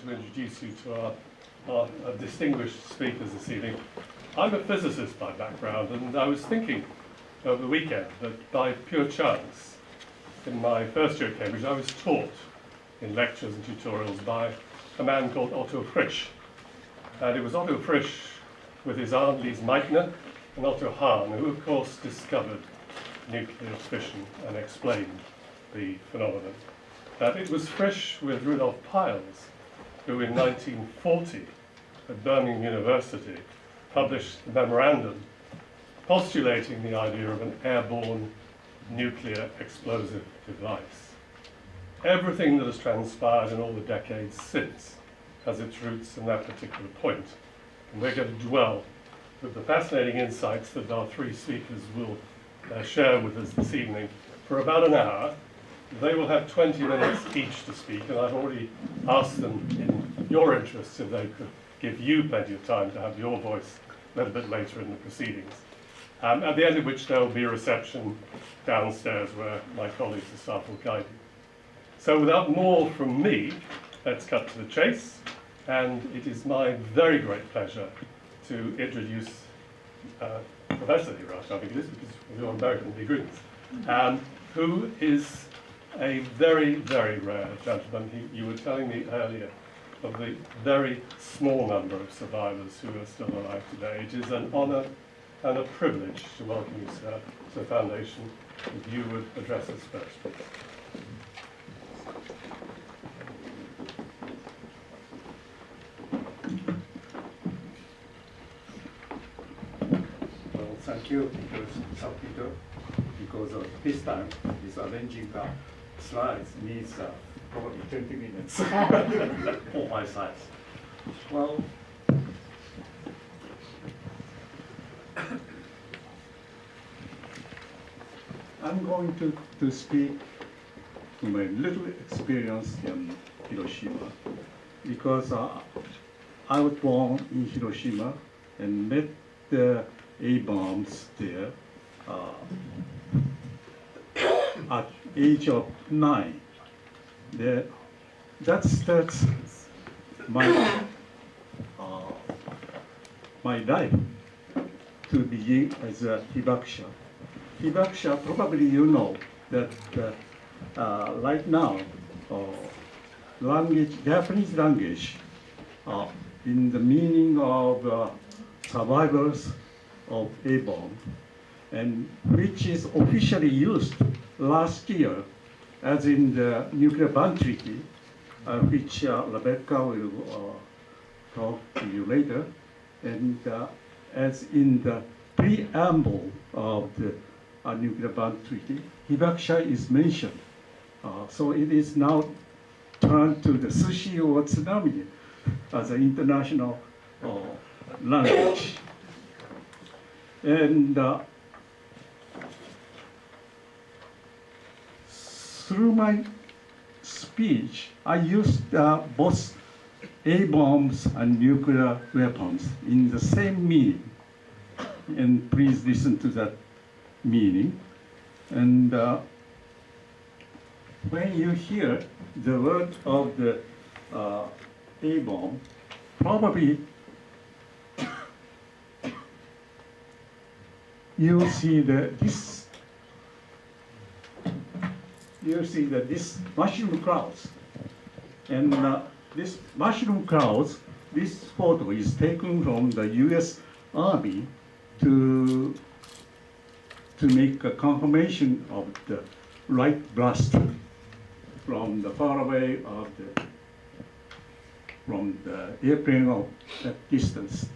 to introduce you to our distinguished speakers this evening. I'm a physicist by background, and I was thinking over the weekend that by pure chance, in my first year at Cambridge, I was taught in lectures and tutorials by a man called Otto Frisch. And it was Otto Frisch with his aunt Lise Meitner and Otto Hahn, who of course discovered nuclear fission and explained the phenomenon. And it was Frisch with Rudolf Peierls who in 1940 at Birmingham University published a memorandum postulating the idea of an airborne nuclear explosive device. Everything that has transpired in all the decades since has its roots in that particular point. And we're going to dwell with the fascinating insights that our three speakers will share with us this evening for about an hour. They will have 20 minutes each to speak, and I've already asked them in your interests if they could give you plenty of time to have your voice a little bit later in the proceedings. At the end of which there will be a reception downstairs where my colleagues and staff will guide you. So without more from me, let's cut to the chase. And it is my very great pleasure to introduce Professor Hirata, I think it is, because of your American degrees, who is a very, very rare gentleman. You were telling me earlier of the very small number of survivors who are still alive today. It is an honor and a privilege to welcome you, sir, to the Foundation. If you would address us first. Well, thank you, Sir Peter, because this time, this arranging slides needs probably 20 minutes on my side. Well, I'm going to speak to my little experience in Hiroshima, because I was born in Hiroshima and met the A-bombs there at age of 9. That's my my life to begin as a hibakusha. Hibakusha, probably you know that right now, Japanese language, in the meaning of survivors of A-bomb, and which is officially used last year, as in the nuclear ban treaty, which Rebecca will talk to you later, and as in the preamble of the nuclear ban treaty, hibakusha is mentioned. So it is now turned to the sushi or tsunami as an international language. And through my speech, I used both A-bombs and nuclear weapons in the same meaning. And please listen to that meaning. And when you hear the word of the A-bomb, probably you see this mushroom clouds, and this mushroom clouds. This photo is taken from the U.S. Army to make a confirmation of the light blast from the far away from the airplane of that distance.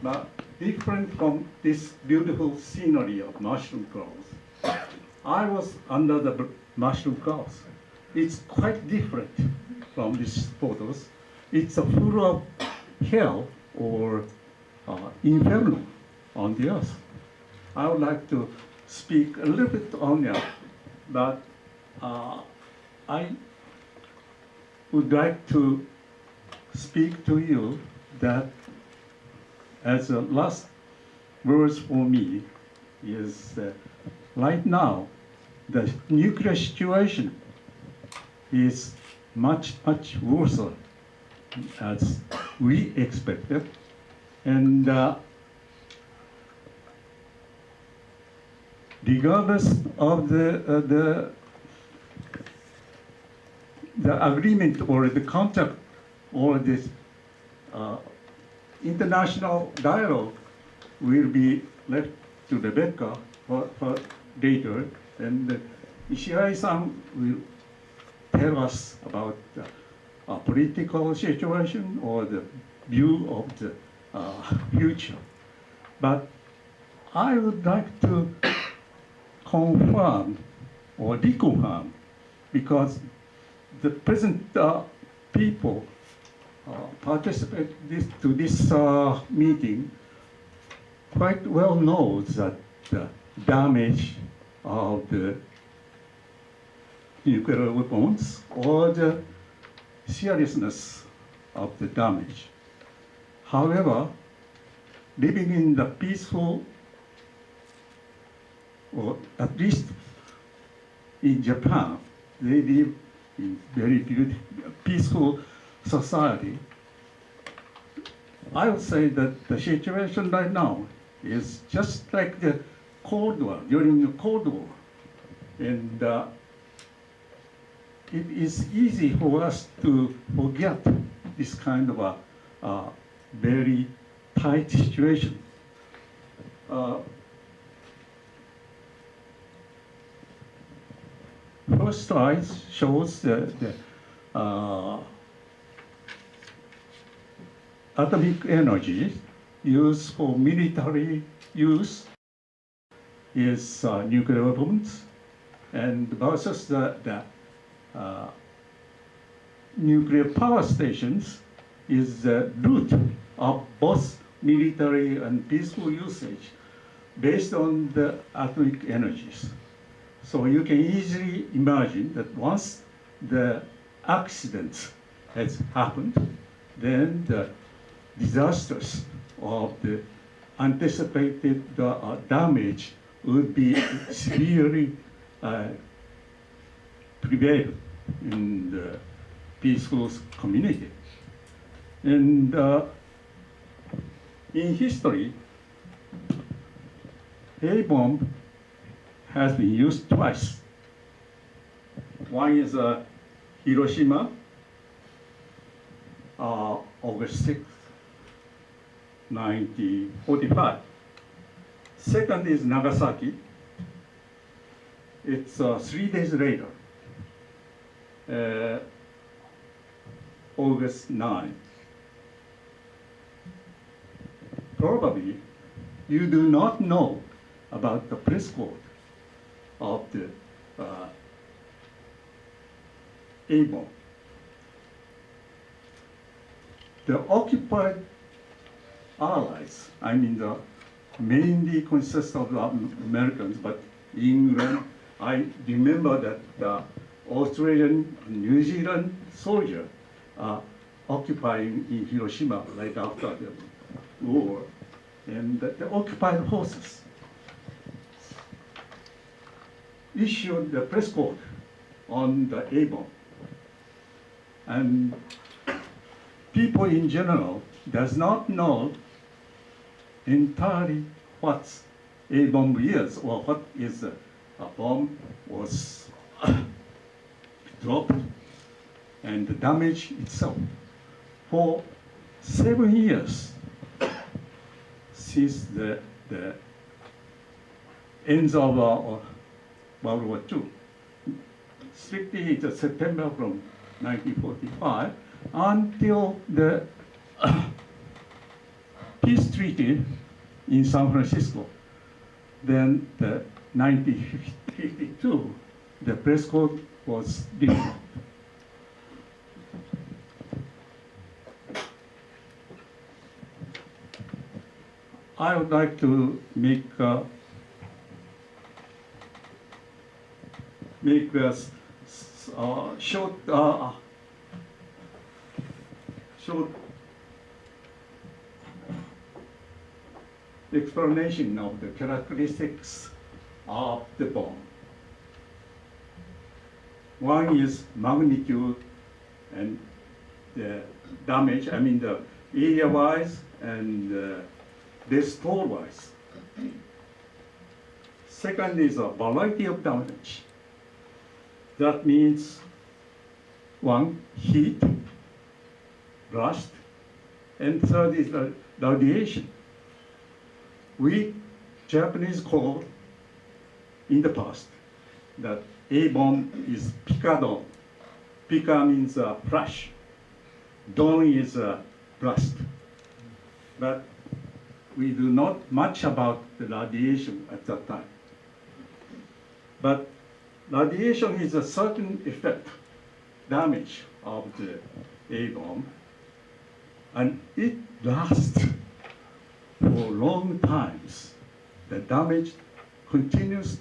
But different from this beautiful scenery of mushroom clouds, I was under the mushroom clouds. It's quite different from these photos. It's full of hell or inferno on the earth. I would like to speak a little bit on that, but I would like to speak to you that as a last words for me is right now the nuclear situation is much worse as we expected. And regardless of the agreement or the contract or this international dialogue will be left to Rebecca for later, and Ishirai-san will tell us about the political situation or the view of the future. But I would like to confirm or reconfirm, because the present people participate to this meeting quite well knows that the damage of the nuclear weapons or the seriousness of the damage. However, living in the peaceful, or at least in Japan, they live in very peaceful society. I would say that the situation right now is just like the Cold War, during the Cold War. And it is easy for us to forget this kind of a very tight situation. First slide shows the atomic energy used for military use is nuclear weapons, and versus the nuclear power stations is the root of both military and peaceful usage based on the atomic energies. So you can easily imagine that once the accident has happened, then the disasters of the anticipated damage would be severely prevail in the peaceful community. And in history, A-bomb has been used twice. One is Hiroshima, August 6th, 1945. Second is Nagasaki. It's 3 days later, August 9th. Probably you do not know about the press code of the A-bomb. The occupied allies, I mean, mainly consists of the Americans, but England, I remember that the Australian, New Zealand soldier occupying in Hiroshima right after the war, and the occupied forces issued the press code on the A-bomb. And people in general does not know entirely what A-bomb is, or what is a bomb was dropped and the damage itself. For 7 years since the end of World War II, strictly it's September from 1945 until the peace treaty in San Francisco. Then the 1952, the press code was different. I would like to make a short explanation of the characteristics of the bomb. One is magnitude the damage, I mean the area-wise and store-wise. Second is a variety of damage. That means one, heat, blast, and third is the radiation. We Japanese call in the past that A bomb is picadon. Pica means flash. Don is blast. But we do not much about the radiation at that time. But radiation is a certain effect, damage of the A bomb, and it lasts for long times. The damage continues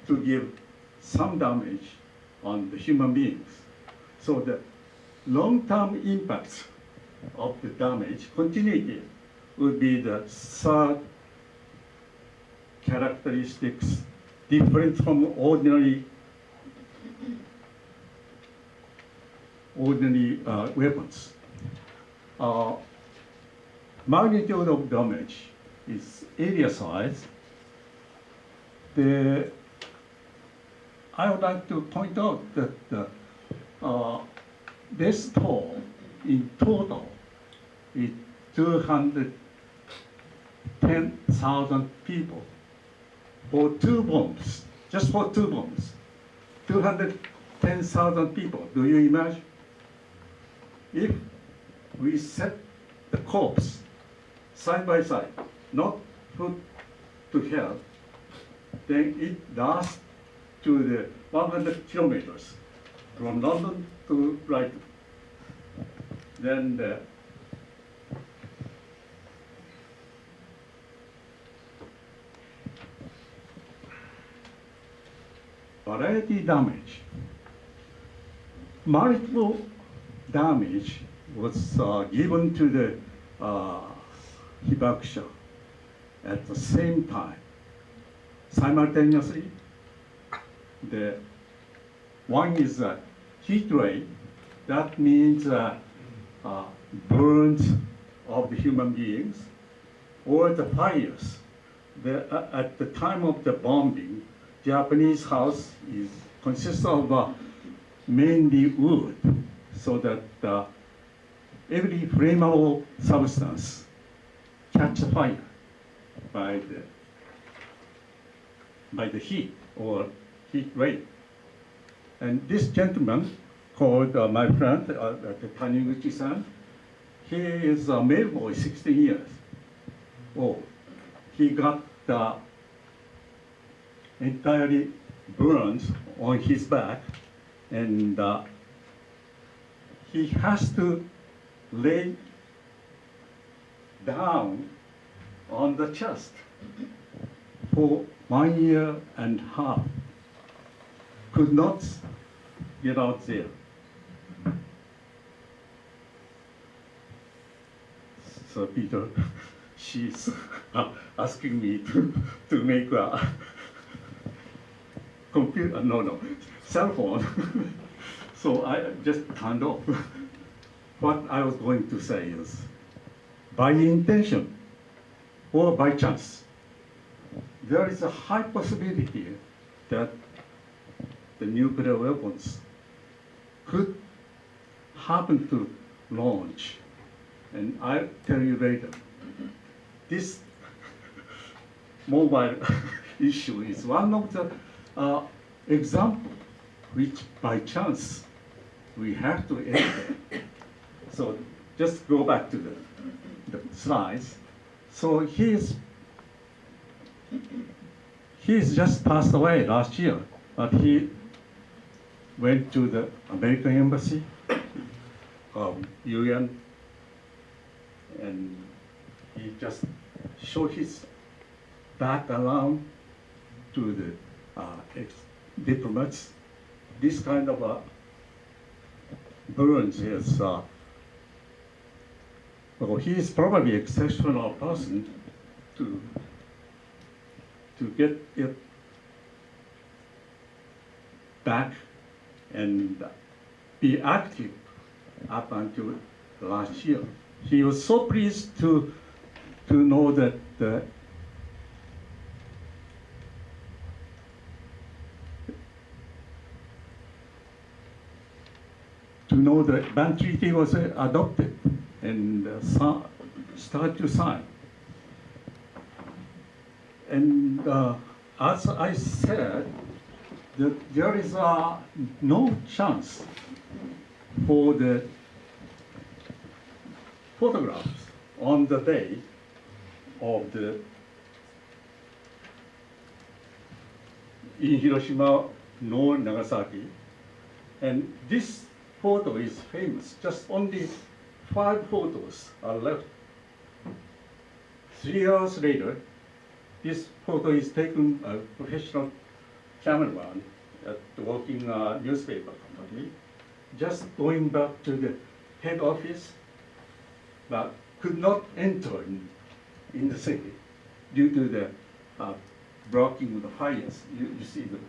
to give some damage on the human beings. So the long-term impacts of the damage, continuity, would be the third characteristics different from ordinary weapons. Magnitude of damage is area size. I would like to point out that this toll in total is 210,000 people for 2 bombs, just for 2 bombs. 210,000 people, do you imagine? If we set the corpse side by side, not foot to head, then it lasts to the 100 kilometers from London to Brighton. Then the variety damage. Multiple damage was given to the Hibakusha at the same time. Simultaneously, the one is heat ray. That means burns of the human beings, or the fires. At the time of the bombing, Japanese house consists of mainly wood, so that every flammable substance catch fire by the heat or heat ray. And this gentleman called my friend, Taniguchi-san, he is a male boy, 16 years old. He got entirely burns on his back, and he has to lay down on the chest for 1 year and a half. Could not get out there. So Peter, she's asking me to make a computer, cell phone. So I just turned off. What I was going to say is, by intention or by chance, there is a high possibility that the nuclear weapons could happen to launch. And I'll tell you later. This mobile issue is one of the examples which by chance we have to enter. So just go back to the slides. So he's just passed away last year, but he went to the American Embassy, UN, and he just showed his back around to the diplomats. This kind of burns is, well, he is probably an exceptional person to get it back and be active up until last year. He was so pleased to know that Ban Treaty was adopted and start to sign. And as I said, there is no chance for the photographs on the day of in Hiroshima nor Nagasaki. And this photo is famous. Just only 5 photos are left. 3 hours later, this photo is taken by a professional cameraman at the working newspaper company, just going back to the head office, but could not enter in the city due to the blocking of the fires. You see the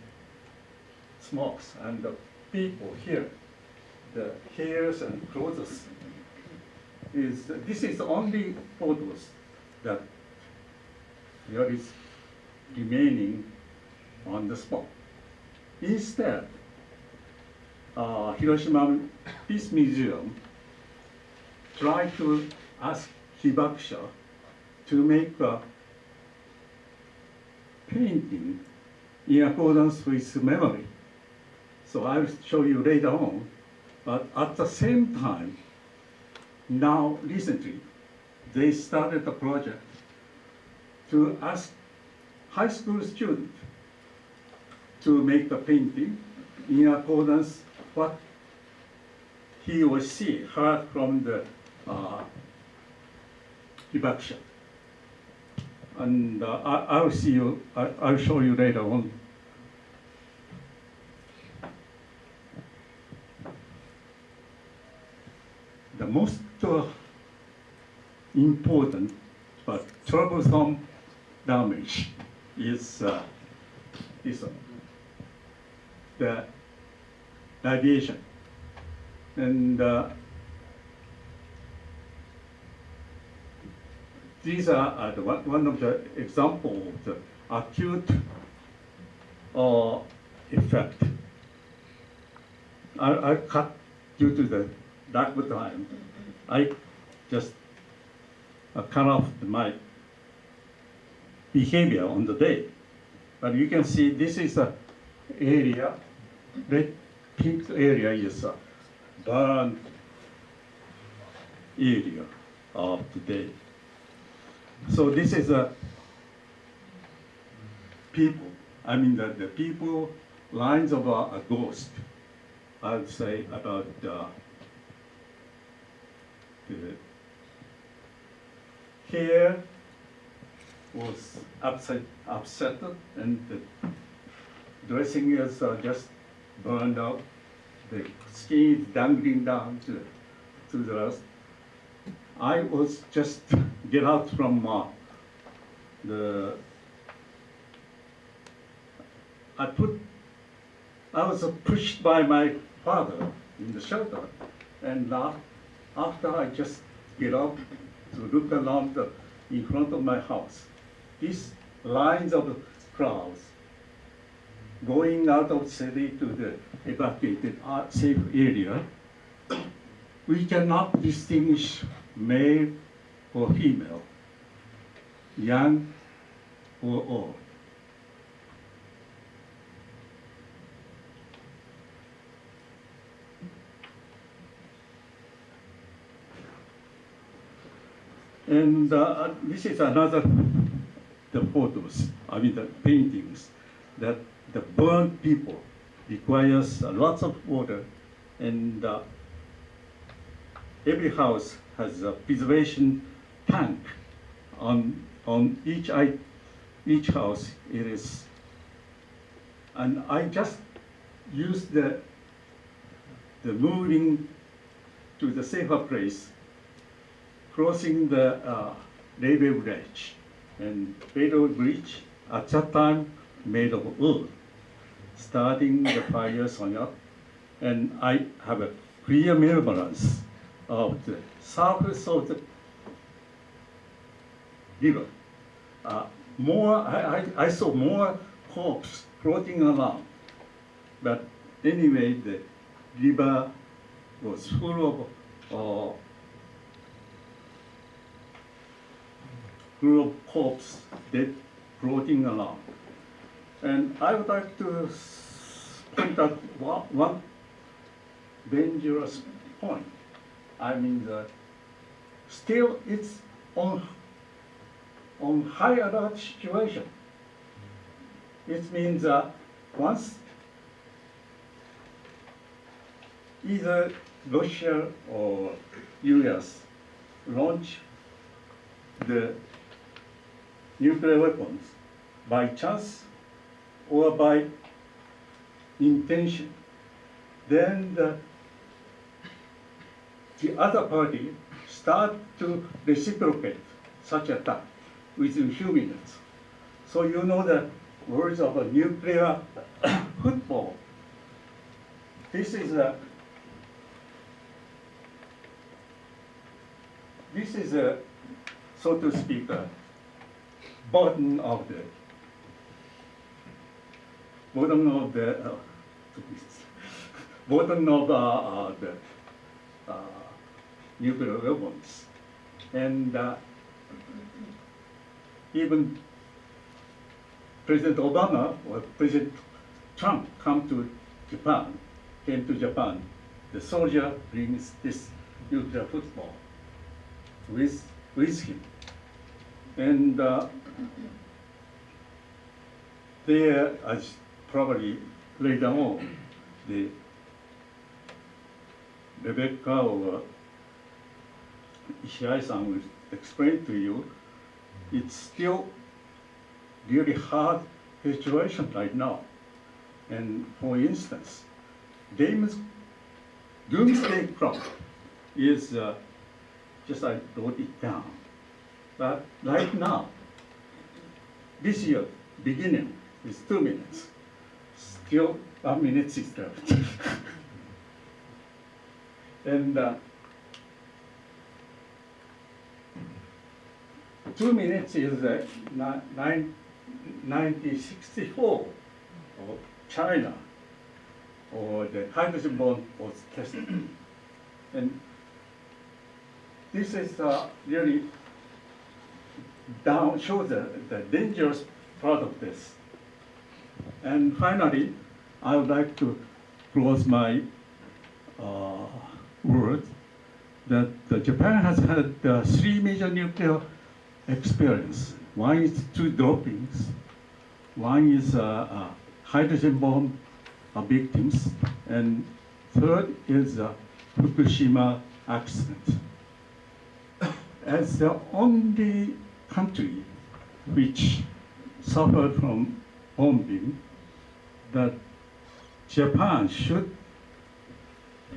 smokes and the people here, the hairs and clothes. This is the only photos that there is remaining on the spot. Instead, Hiroshima Peace Museum tried to ask Hibakusha to make a painting in accordance with memory. So I will show you later on. But at the same time, now recently, they started a project to ask high school students to make a painting in accordance what he or she heard from the Hibakusha. And I'll show you later on. The most important but troublesome damage is this one, the radiation. And these are one of the examples of the acute effect. I cut due to the lack of time. I just cut off my behavior on the day. But you can see this is the area, red pink area is a burned area of the day. So this is a people, the people lines of a ghost, I would say about the hair was upset and the dressing is just burned out. The skin is dangling down to the earth. I was just get out from I was pushed by my father in the shelter, and after I just get up to look around in front of my house, these lines of crowds going out of city to the evacuated safe area, we cannot distinguish male or female, young or old. And this is another, the photos, the paintings, that the burned people requires lots of water, and every house has a preservation tank on each house. It is, and I just used the moving to the safer place, crossing the railway bridge, and railway bridge at that time made of wood, starting the fires on up, and I have a clear remembrance of the surface of the river. I saw more corpses floating around. But anyway, the river was full of corpses dead floating around. And I would like to point out one dangerous point. I mean, still it's on high alert situation. It means once either Russia or US launch the nuclear weapons by chance or by intention, then the other party start to reciprocate such attack within few minutes. So you know the words of a nuclear football. This is a so to speak, a bottom of the nuclear weapons, and even President Obama or President Trump came to Japan. The soldier brings this nuclear football with him, and there, as probably later on, the Rebecca or Ishii-san will explain to you, it's still really hard situation right now. And for instance, doomsday clock is just I wrote it down. But right now, this year, beginning is 2 minutes. Still 1 minute is left. And 2 minutes is 1964 of China, or the hydrogen bomb was tested. And this is really shows the dangerous part of this. And finally, I would like to close my words that Japan has had 3 major nuclear experience. One is 2 droppings, one is hydrogen bomb victims, and third is Fukushima accident. As the only country which suffered from bombing, that Japan should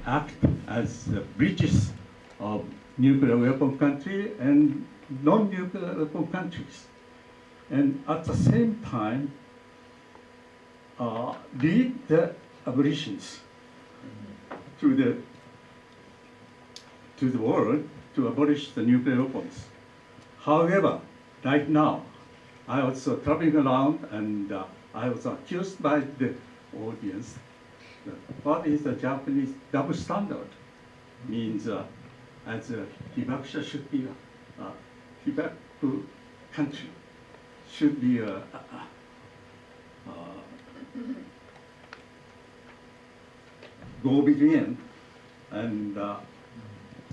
act as the bridges of nuclear weapon country and non-nuclear weapon countries, and at the same time lead the abolitions to the world to abolish the nuclear weapons. However, right now, I was traveling around and I was accused by the audience that what is the Japanese double standard? Means as a Hibakusha should be a Hibaku country, should be a go between. And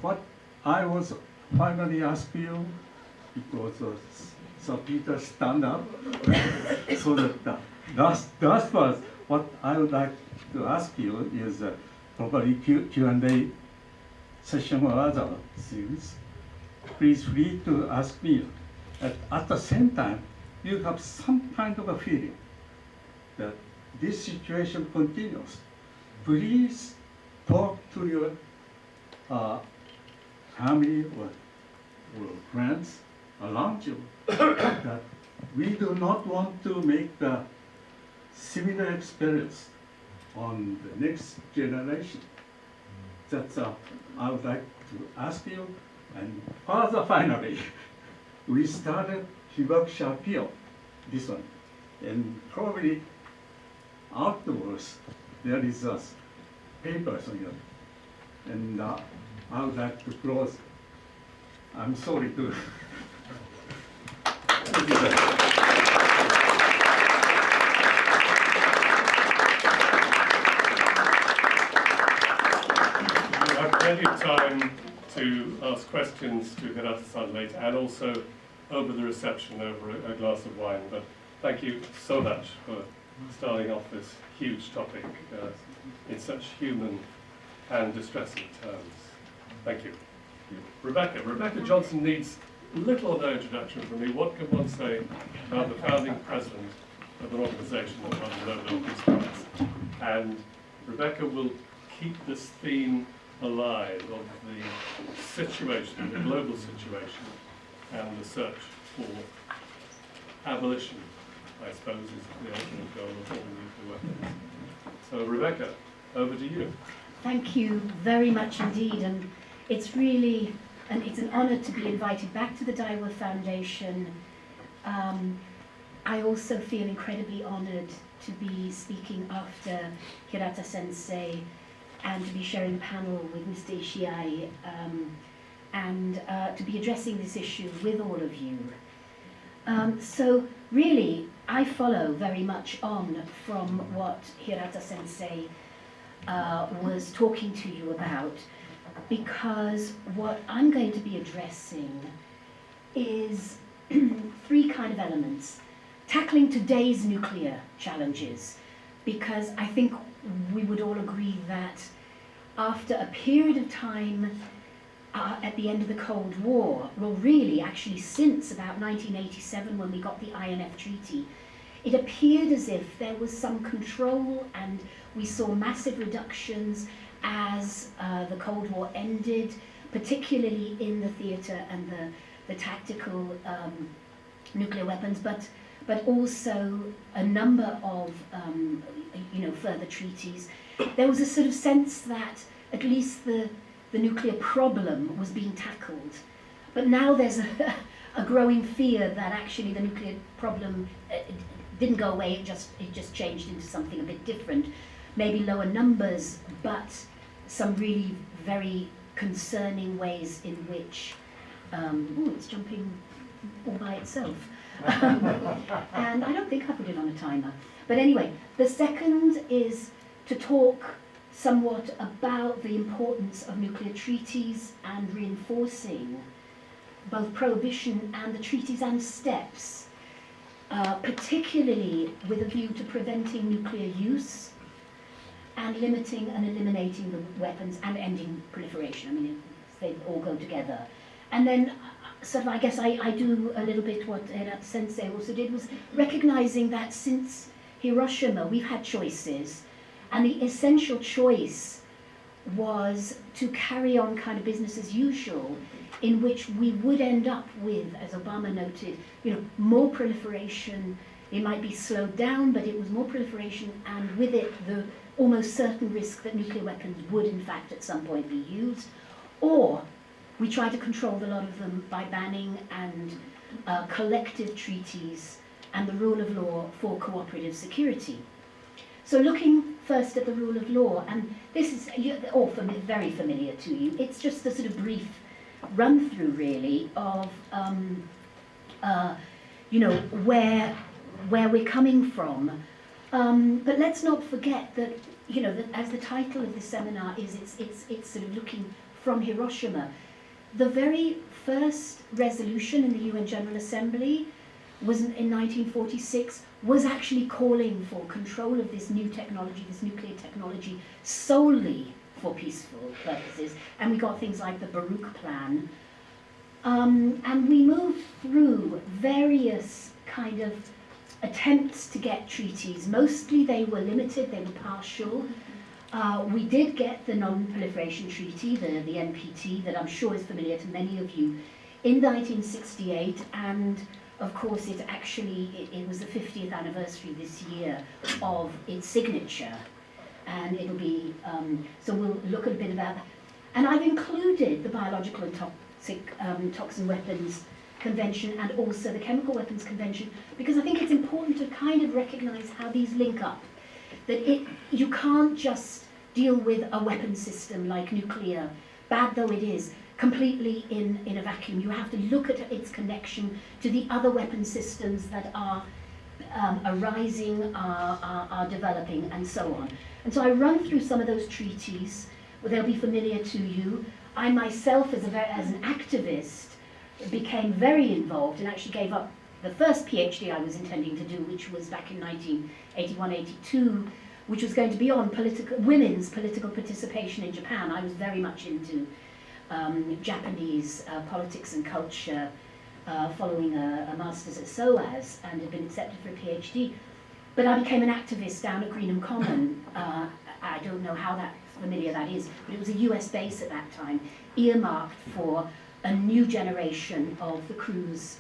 what I was finally asked you, because Sir Peter stand up, so that that was what I would like to ask you is probably Q&A session or other things. Please free to ask me. At the same time, you have some kind of a feeling that this situation continues. Please talk to your family or friends around you that we do not want to make a similar experience on the next generation. That's I would like to ask you. And further, finally, we started Hibakusha appeal, this one, and probably afterwards there is a paper on it, and I would like to close. I'm sorry to. We have plenty of time to ask questions to Hirata-san later, and also over the reception over a glass of wine. But thank you so much for starting off this huge topic in such human and distressing terms. Thank you. Rebecca. Rebecca Johnson needs little or no introduction from me. What can one say about the founding president of an organization that won the Nobel Peace Prize? And Rebecca will keep this theme alive of the situation, the global situation, and the search for abolition, I suppose, is the ultimate goal of all nuclear weapons. So, Rebecca, over to you. Thank you very much indeed, and it's really, and it's an honor to be invited back to the Daiwa Foundation. I also feel incredibly honored to be speaking after Hirata Sensei and to be sharing a panel with Mr. Ishii and to be addressing this issue with all of you. So really, I follow very much on from what Hirata Sensei was talking to you about, because what I'm going to be addressing is three kind of elements. Tackling today's nuclear challenges, because I think we would all agree that after a period of time at the end of the Cold War, well really actually since about 1987 when we got the INF Treaty, it appeared as if there was some control and we saw massive reductions as the Cold War ended, particularly in the theatre and the tactical nuclear weapons, but also a number of further treaties. There was a sort of sense that at least the nuclear problem was being tackled. But now there's a growing fear that actually the nuclear problem didn't go away, it just changed into something a bit different. Maybe lower numbers, but some really very concerning ways in which, it's jumping all by itself. And I don't think I put it on a timer. But anyway, the second is to talk somewhat about the importance of nuclear treaties and reinforcing both prohibition and the treaties and steps, particularly with a view to preventing nuclear use and limiting and eliminating the weapons and ending proliferation. I mean, they all go together. And then sort of, I guess I do a little bit what Hirata Sensei also did, was recognizing that since Hiroshima, we've had choices, and the essential choice was to carry on kind of business as usual, in which we would end up with, as Obama noted, more proliferation. It might be slowed down, but it was more proliferation, and with it the almost certain risk that nuclear weapons would in fact at some point be used, or we try to control a lot of them by banning and collective treaties and the rule of law for cooperative security. So looking first at the rule of law, and this is all very familiar to you, it's just a sort of brief run through really of where we're coming from. But let's not forget that, that as the title of the seminar is, it's sort of looking from Hiroshima. The very first resolution in the UN General Assembly was in 1946, was actually calling for control of this new technology, this nuclear technology, solely for peaceful purposes. And we got things like the Baruch Plan. And we moved through various kind of attempts to get treaties. Mostly they were limited, they were partial. We did get the Non-Proliferation Treaty, the NPT, that I'm sure is familiar to many of you, in 1968, and of course it was the 50th anniversary this year of its signature, and it'll be, so we'll look a bit about that. And I've included the Biological and Toxin Weapons Convention and also the Chemical Weapons Convention because I think it's important to kind of recognise how these link up. That you can't just deal with a weapon system like nuclear, bad though it is, completely in a vacuum. You have to look at its connection to the other weapon systems that are arising, are developing, and so on. And so I run through some of those treaties. They'll be familiar to you. I myself, as an activist, became very involved and actually gave up the first PhD I was intending to do, which was back in 1981-82, which was going to be on women's political participation in Japan. I was very much into Japanese politics and culture, following a master's at SOAS, and had been accepted for a PhD. But I became an activist down at Greenham Common. I don't know how familiar that is, but it was a US base at that time, earmarked for a new generation of the cruise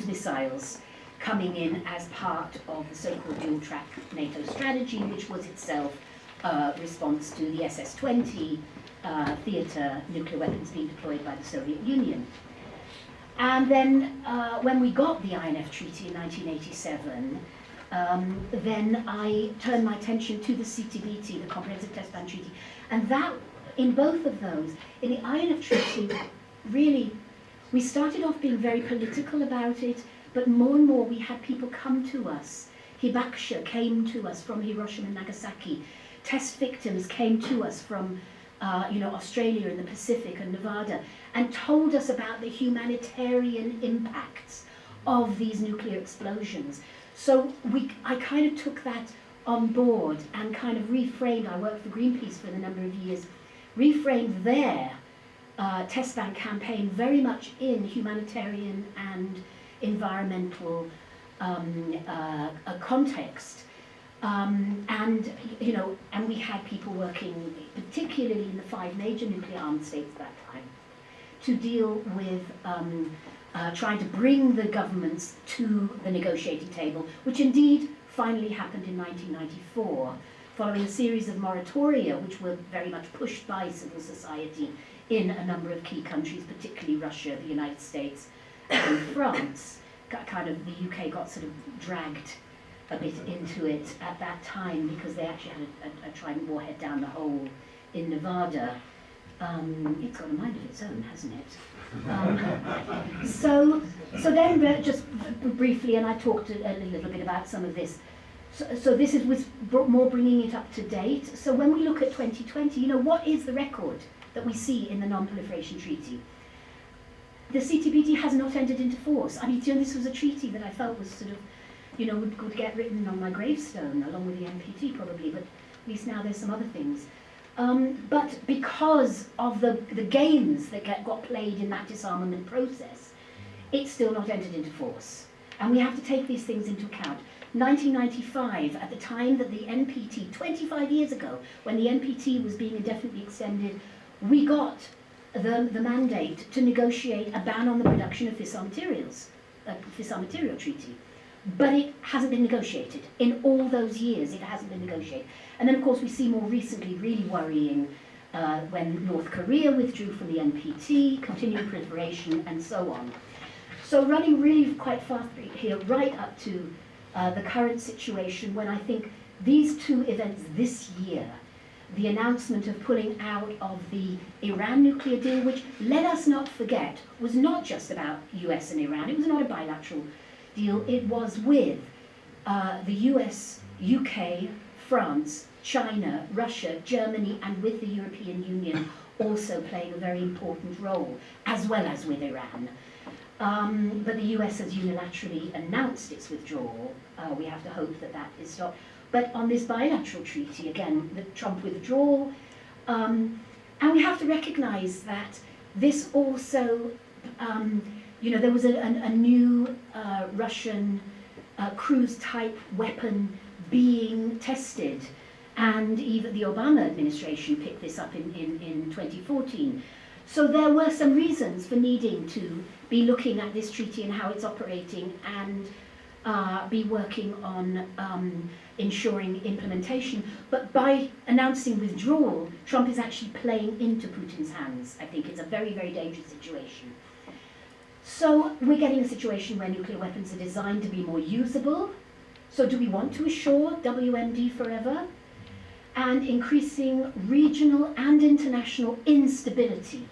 missiles coming in as part of the so-called dual-track NATO strategy, which was itself a response to the SS-20 theatre nuclear weapons being deployed by the Soviet Union. And then when we got the INF Treaty in 1987, then I turned my attention to the CTBT, the Comprehensive Test Ban Treaty, and that, in both of those, in the INF Treaty, really, we started off being very political about it, but more and more we had people come to us. Hibakusha came to us from Hiroshima and Nagasaki. Test victims came to us from Australia and the Pacific and Nevada, and told us about the humanitarian impacts of these nuclear explosions. So I kind of took that on board and kind of reframed. I worked for Greenpeace for a number of years, reframed their test ban campaign very much in humanitarian and environmental context. And we had people working, particularly in the 5 major nuclear armed states at that time, to deal with trying to bring the governments to the negotiating table, which indeed finally happened in 1994, following a series of moratoria which were very much pushed by civil society in a number of key countries, particularly Russia, the United States, and France. Kind of the UK got sort of dragged a bit into it at that time because they actually had a Trident warhead down the hole in Nevada. It's got a mind of its own, hasn't it? So then just briefly, and I talked a little bit about some of this. So this was more bringing it up to date. So when we look at 2020, what is the record that we see in the Non-Proliferation Treaty? The CTBT has not entered into force. I mean, this was a treaty that I felt was sort of, would get written on my gravestone, along with the NPT probably, but at least now there's some other things. But because of the games that got played in that disarmament process, it's still not entered into force. And we have to take these things into account. 1995, at the time that the NPT, 25 years ago, when the NPT was being indefinitely extended, we got the mandate to negotiate a ban on the production of fissile materials, a fissile material treaty. But it hasn't been negotiated. In all those years, it hasn't been negotiated. And then, of course, we see more recently, really worrying, when North Korea withdrew from the NPT, continued proliferation, and so on. So running really quite fast here, right up to the current situation, when I think these 2 events this year, the announcement of pulling out of the Iran nuclear deal, which, let us not forget, was not just about US and Iran. It was not a bilateral deal. It was with the US, UK, France, China, Russia, Germany, and with the European Union also playing a very important role, as well as with Iran. But the US has unilaterally announced its withdrawal. We have to hope that that is stopped. But on this bilateral treaty, again, the Trump withdrawal, and we have to recognize that this also, there was a new Russian cruise-type weapon being tested, and even the Obama administration picked this up in 2014. So there were some reasons for needing to be looking at this treaty and how it's operating, and be working on ensuring implementation. But by announcing withdrawal, Trump is actually playing into Putin's hands. I think it's a very, very dangerous situation. So we're getting a situation where nuclear weapons are designed to be more usable. So do we want to assure WMD forever? And increasing regional and international instability.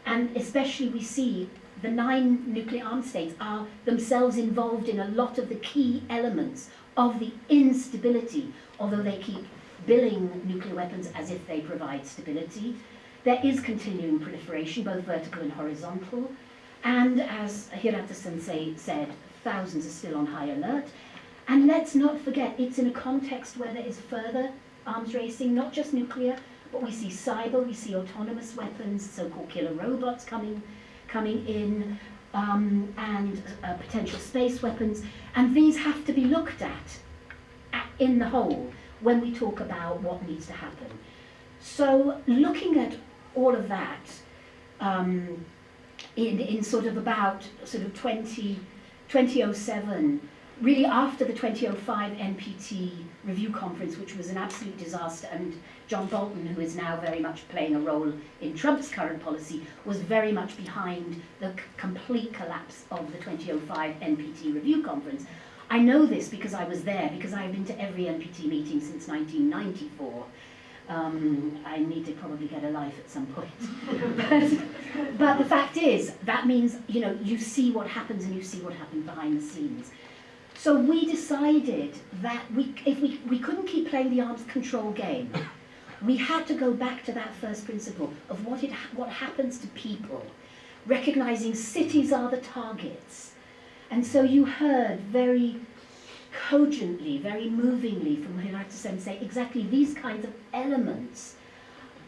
And especially we see the 9 nuclear armed states are themselves involved in a lot of the key elements of the instability, although they keep billing nuclear weapons as if they provide stability. There is continuing proliferation, both vertical and horizontal. And as Hirata sensei said, thousands are still on high alert. And let's not forget, it's in a context where there is further arms racing, not just nuclear, but we see cyber, we see autonomous weapons, so-called killer robots coming in, and potential space weapons. And these have to be looked at in the whole when we talk about what needs to happen. So looking at all of that, in sort of about 2007, really after the 2005 NPT review conference, which was an absolute disaster, and John Bolton, who is now very much playing a role in Trump's current policy, was very much behind the complete collapse of the 2005 NPT review conference. I know this because I was there, because I've been to every NPT meeting since 1994. I need to probably get a life at some point. but the fact is, that means, you know, you see what happens and you see what happened behind the scenes. So we decided that if we couldn't keep playing the arms control game, we had to go back to that first principle of what happens to people, recognizing cities are the targets. And so you heard very cogently, very movingly from Hirata Sensei exactly these kinds of elements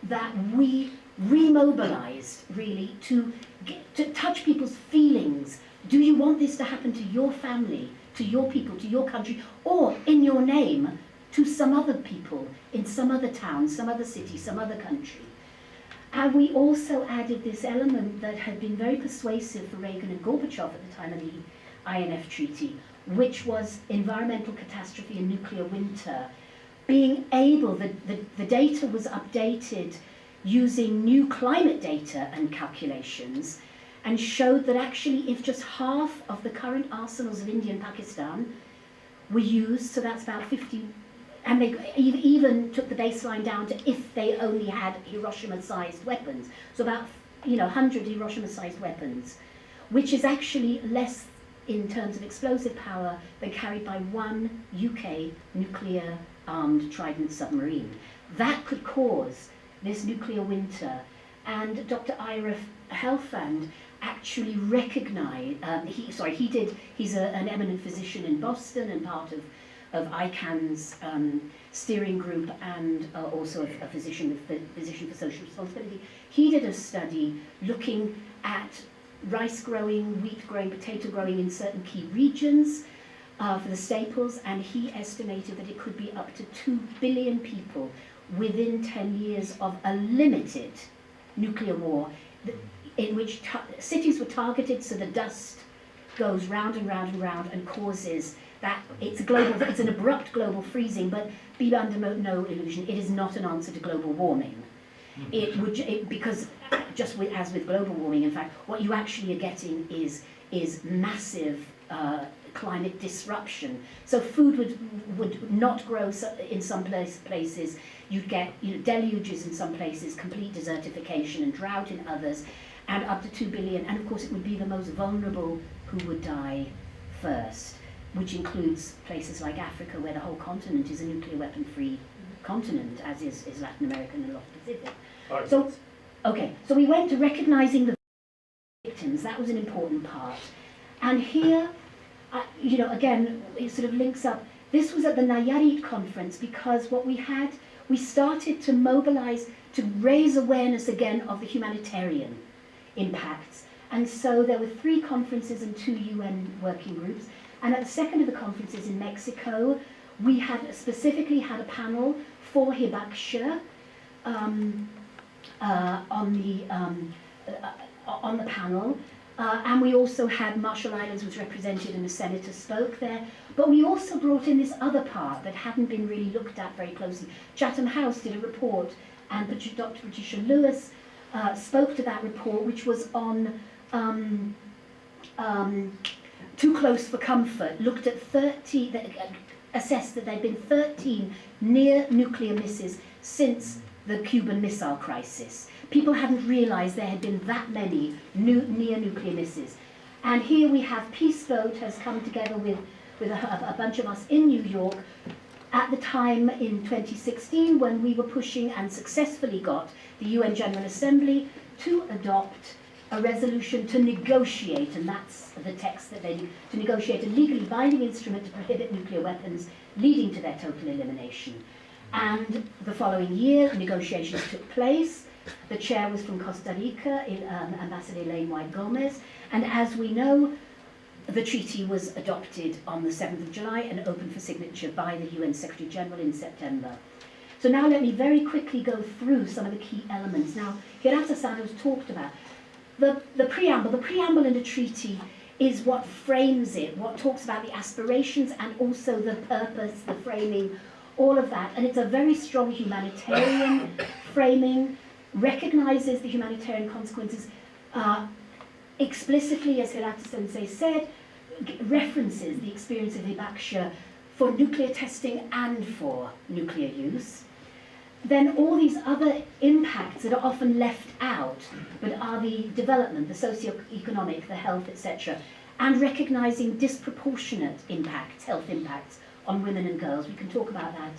that we remobilized really to touch people's feelings. Do you want this to happen to your family, to your people, to your country, or in your name to some other people in some other town, some other city, some other country? And we also added this element that had been very persuasive for Reagan and Gorbachev at the time of the INF Treaty, which was environmental catastrophe and nuclear winter. Being able, the data was updated using new climate data and calculations, and showed that actually if just half of the current arsenals of India and Pakistan were used, so that's about 50, and they even took the baseline down to if they only had Hiroshima-sized weapons, so about 100 Hiroshima-sized weapons, which is actually less in terms of explosive power than carried by one UK nuclear-armed Trident submarine. That could cause this nuclear winter, and Dr. Ira Helfand actually recognized, he's an eminent physician in Boston and part of ICANN's steering group, and also a physician for social responsibility. He did a study looking at rice growing, wheat growing, potato growing in certain key regions for the staples, and he estimated that it could be up to 2 billion people within 10 years of a limited nuclear war, in which cities were targeted, so the dust goes round and round and round and causes that it's an abrupt global freezing, but be under no illusion, it is not an answer to global warming. Because just as with global warming, in fact, what you actually are getting is massive climate disruption. So food would not grow in some places. You'd get deluges in some places, complete desertification and drought in others, and up to 2 billion. And of course, it would be the most vulnerable who would die first, which includes places like Africa, where the whole continent is a nuclear weapon-free continent, as is Latin America and the North Pacific. So we went to recognizing the victims. That was an important part. And here, again, it sort of links up. This was at the Nayarit conference, because what we started to mobilize, to raise awareness again of the humanitarian impacts. And so there were 3 conferences and 2 UN working groups. And at the second of the conferences in Mexico, we had specifically had a panel for Hibakusha on the panel. And we also had Marshall Islands was represented and a senator spoke there. But we also brought in this other part that hadn't been really looked at very closely. Chatham House did a report, and Dr. Patricia Lewis spoke to that report, which was on Too Close for Comfort, looked at 30, assessed that there had been 13 near nuclear misses since the Cuban Missile Crisis. People hadn't realized there had been that many near nuclear misses. And here we have Peace Boat has come together with a bunch of us in New York at the time in 2016 when we were pushing and successfully got the UN General Assembly to adopt a resolution to negotiate, and that's the text that they do, to negotiate a legally binding instrument to prohibit nuclear weapons leading to their total elimination. And the following year, negotiations took place. The chair was from Costa Rica, Ambassador Elaine White Gomez, and as we know, the treaty was adopted on the 7th of July and opened for signature by the UN Secretary General in September. So now let me very quickly go through some of the key elements. Now, Hirata-san has talked about the preamble in the treaty is what frames it, what talks about the aspirations and also the purpose, the framing, all of that. And it's a very strong humanitarian framing, recognizes the humanitarian consequences, explicitly, as Hirata-sensei said, references the experience of Hibakusha for nuclear testing and for nuclear use. Then all these other impacts that are often left out, but are the development, the socio-economic, the health, etc., and recognizing disproportionate impacts, health impacts on women and girls. We can talk about that,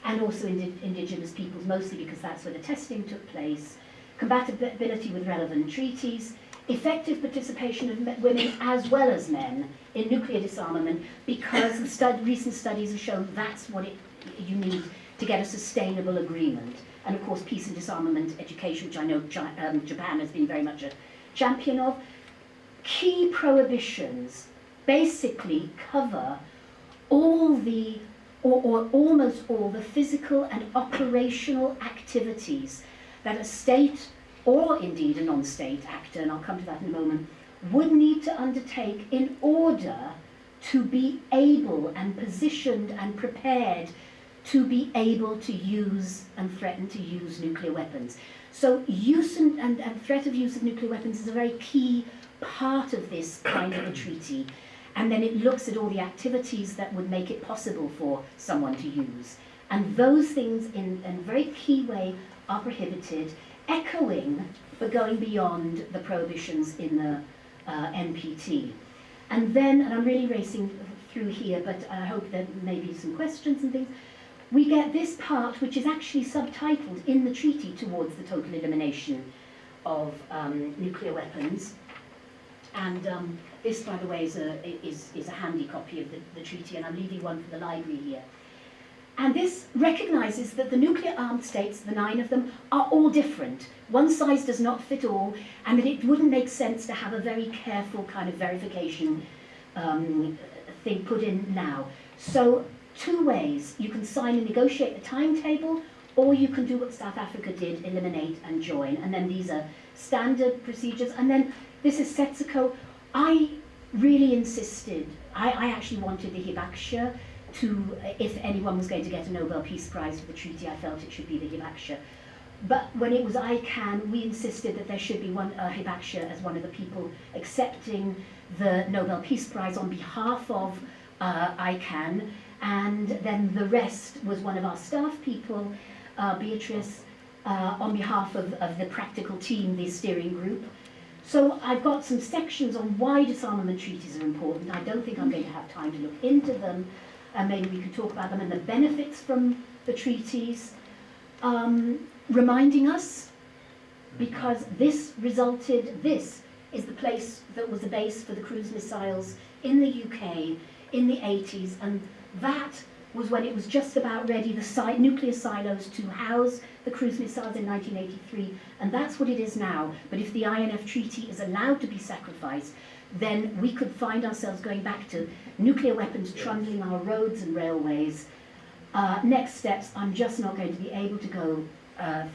and also indigenous peoples, mostly because that's where the testing took place, compatibility with relevant treaties, effective participation of women as well as men in nuclear disarmament, because recent studies have shown that's what you need to get a sustainable agreement. And of course, peace and disarmament education, which I know Japan has been very much a champion of. Key prohibitions basically cover all the, or almost all the physical and operational activities that a state, or indeed a non-state actor, and I'll come to that in a moment, would need to undertake in order to be able and positioned and prepared to be able to use and threaten to use nuclear weapons. So use and threat of use of nuclear weapons is a very key part of this kind of a treaty. And then it looks at all the activities that would make it possible for someone to use. And those things in a very key way are prohibited, echoing but going beyond the prohibitions in the NPT. And then, and I'm really racing through here, but I hope there may be some questions and things, we get this part which is actually subtitled in the treaty towards the total elimination of nuclear weapons. And this, by the way, is a handy copy of the treaty, and I'm leaving one for the library here. And this recognizes that the nuclear armed states, the 9 of them, are all different. One size does not fit all, and that it wouldn't make sense to have a very careful kind of verification thing put in now. So 2 ways: you can sign and negotiate the timetable, or you can do what South Africa did, eliminate and join. And then these are standard procedures. And then this is Setsuko. I really insisted, I actually wanted the Hibakusha to, if anyone was going to get a Nobel Peace Prize for the treaty, I felt it should be the Hibakusha. But when it was ICANN, we insisted that there should be one Hibakusha as one of the people accepting the Nobel Peace Prize on behalf of ICANN, and then the rest was one of our staff people, Beatrice, on behalf of the practical team, the steering group. So I've got some sections on why disarmament treaties are important. I don't think I'm going to have time to look into them. Maybe we could talk about them and the benefits from the treaties. Reminding us, because this is the place that was the base for the cruise missiles in the UK in the 80s, and that was when it was just about ready, the nuclear silos to house the cruise missiles in 1983, and that's what it is now. But if the INF Treaty is allowed to be sacrificed, then we could find ourselves going back to nuclear weapons trundling our roads and railways. Next steps, I'm just not going to be able to go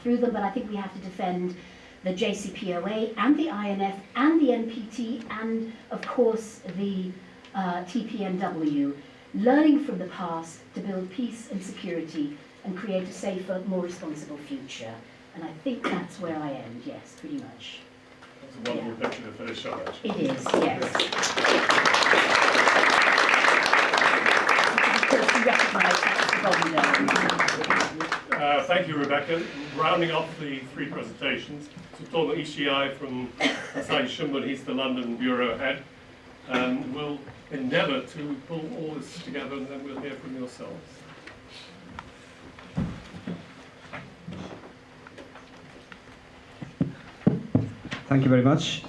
through them, but I think we have to defend the JCPOA and the INF and the NPT and, of course, the TPNW, learning from the past to build peace and security and create a safer, more responsible future. And I think that's where I end, yes, pretty much. That's a wonderful picture to finish on, actually. It is, yes. Of course, you recognise that's the bond. Thank you, Rebecca. Rounding off the three presentations, Tsutomu Ishii from Asahi Shimbun, he's the London bureau head, and we'll endeavour to pull all this together and then we'll hear from yourselves. Thank you very much.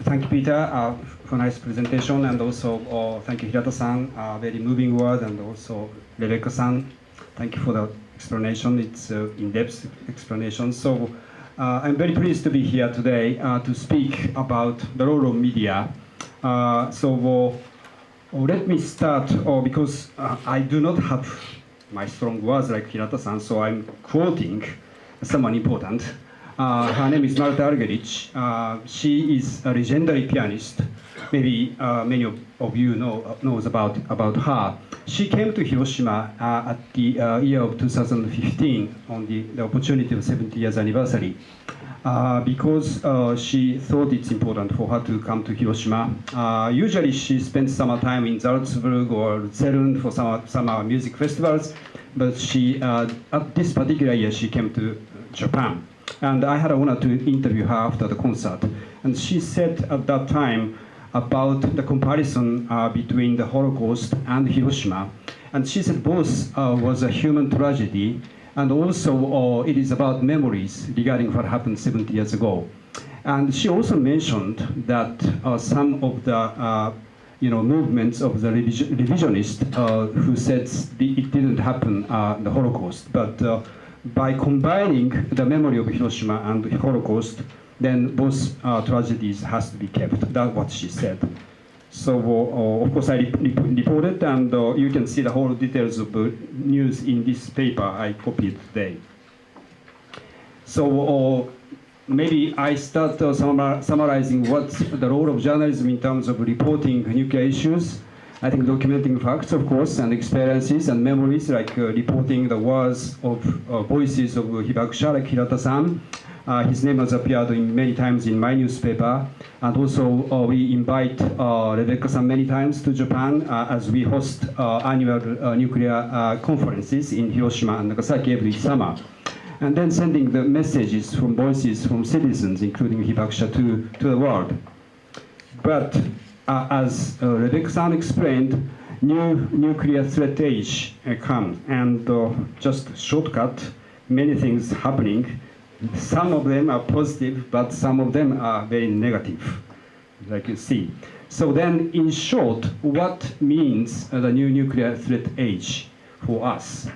Thank you, Peter, for a nice presentation, and also thank you, Hirata-san, very moving word, and also Rebecca-san, thank you for the explanation. It's in-depth explanation. So I'm very pleased to be here today to speak about the role of media. Let me start, because I do not have my strong words like Hirata-san, so I'm quoting someone important. Her name is Marta Argerich. She is a legendary pianist. Maybe many of you knows about her. She came to Hiroshima at the year of 2015 on the opportunity of 70 years anniversary because she thought it's important for her to come to Hiroshima. Usually she spends summer time in Salzburg or Luzern for summer music festivals, but at this particular year she came to Japan. And I had an honor to interview her after the concert. And she said at that time about the comparison between the Holocaust and Hiroshima. And she said both was a human tragedy, and also it is about memories regarding what happened 70 years ago. And she also mentioned that some of the movements of the revisionists who said it didn't happen, the Holocaust, but by combining the memory of Hiroshima and the Holocaust, then both tragedies has to be kept. That's what she said. So, of course, I reported, and you can see the whole details of the news in this paper I copied today. So, maybe I start summarizing what's the role of journalism in terms of reporting nuclear issues. I think documenting facts, of course, and experiences and memories, like reporting the words of voices of Hibakusha, like Hirata-san. His name has appeared many times in my newspaper. And also, we invite Rebecca-san many times to Japan as we host annual nuclear conferences in Hiroshima and Nagasaki every summer. And then sending the messages from voices from citizens, including Hibakusha, to the world. But as Rebecca-san explained, new nuclear threat age comes, and just shortcut, many things happening. Some of them are positive, but some of them are very negative, like you see. So then, in short, what means the new nuclear threat age for us?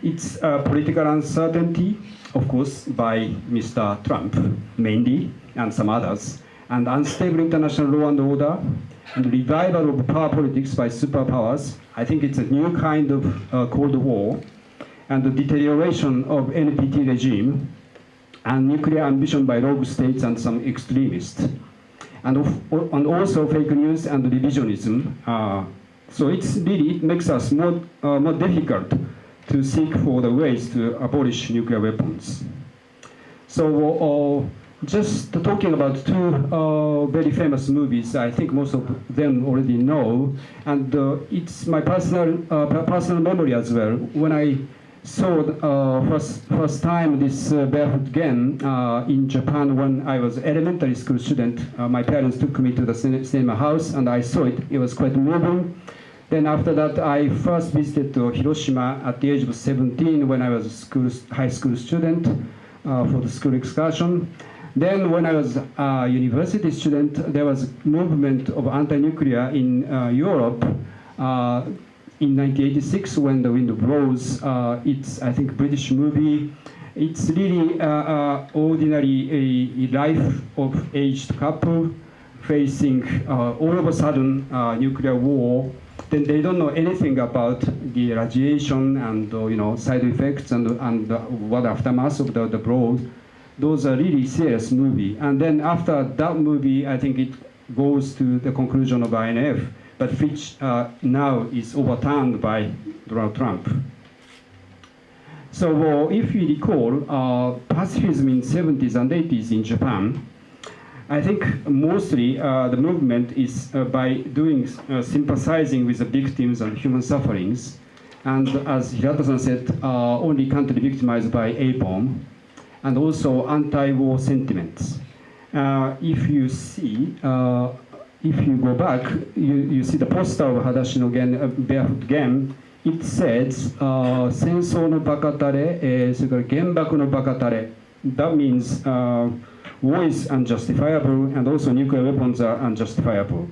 It's political uncertainty, of course, by Mr. Trump, mainly, and some others, and unstable international law and order, and revival of power politics by superpowers. I think it's a new kind of Cold War, and the deterioration of NPT regime, and nuclear ambition by rogue states and some extremists, and also fake news and revisionism. So it makes us more difficult to seek for the ways to abolish nuclear weapons. So just talking about two very famous movies, I think most of them already know, and it's my personal memory as well. When I saw first time this Barefoot Gen in Japan when I was elementary school student, my parents took me to the cinema house and I saw it. It was quite moving. Then after that, I first visited Hiroshima at the age of 17 when I was a high school student for the school excursion. Then when I was a university student, there was a movement of anti-nuclear in Europe in 1986 when The Wind Blows. It's, I think, British movie. It's really ordinary life of aged couple facing all of a sudden nuclear war. Then they don't know anything about the radiation and side effects and what aftermath of the blow. those are really serious movie. And then after that movie, I think it goes to the conclusion of INF, but which now is overturned by Donald Trump. So if you recall, pacifism in 70s and 80s in Japan, I think mostly the movement is by doing sympathizing with the victims and human sufferings, and as Hirata-san said, only country victimized by A-bomb, and also anti-war sentiments. If you see, if you go back, you see the poster of Hadashi no Barefoot Gen. It says, 戦争のバカタレ、それから原爆のバカタレ. That means war is unjustifiable and also nuclear weapons are unjustifiable.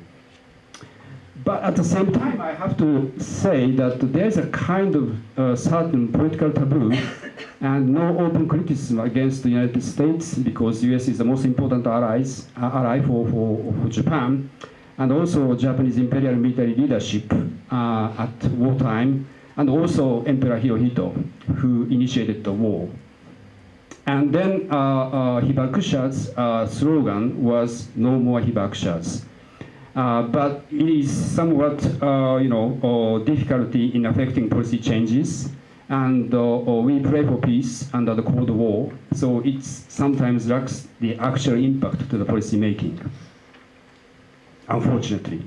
But at the same time, I have to say that there is a kind of certain political taboo and no open criticism against the United States because the US is the most important ally for Japan, and also Japanese imperial military leadership at wartime, and also Emperor Hirohito, who initiated the war. And then Hibakusha's slogan was "No more Hibakushas." But it is somewhat, difficulty in affecting policy changes, and we pray for peace under the Cold War, so it sometimes lacks the actual impact to the policy making, unfortunately.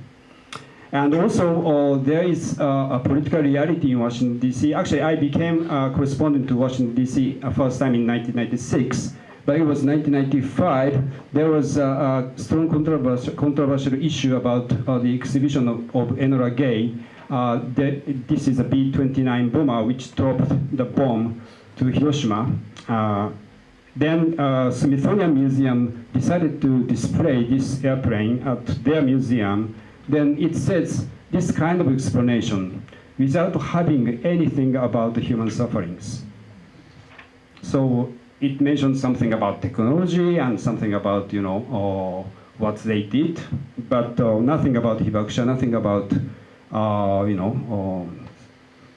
And also, there is a political reality in Washington, D.C. Actually, I became a correspondent to Washington, D.C. First time in 1996. But it was 1995, there was a strong controversial issue about the exhibition of Enola Gay. This is a B-29 bomber which dropped the bomb to Hiroshima. Then Smithsonian Museum decided to display this airplane at their museum. Then it says this kind of explanation without having anything about the human sufferings. So it mentions something about technology and something about, what they did, but nothing about Hibakusha, nothing about,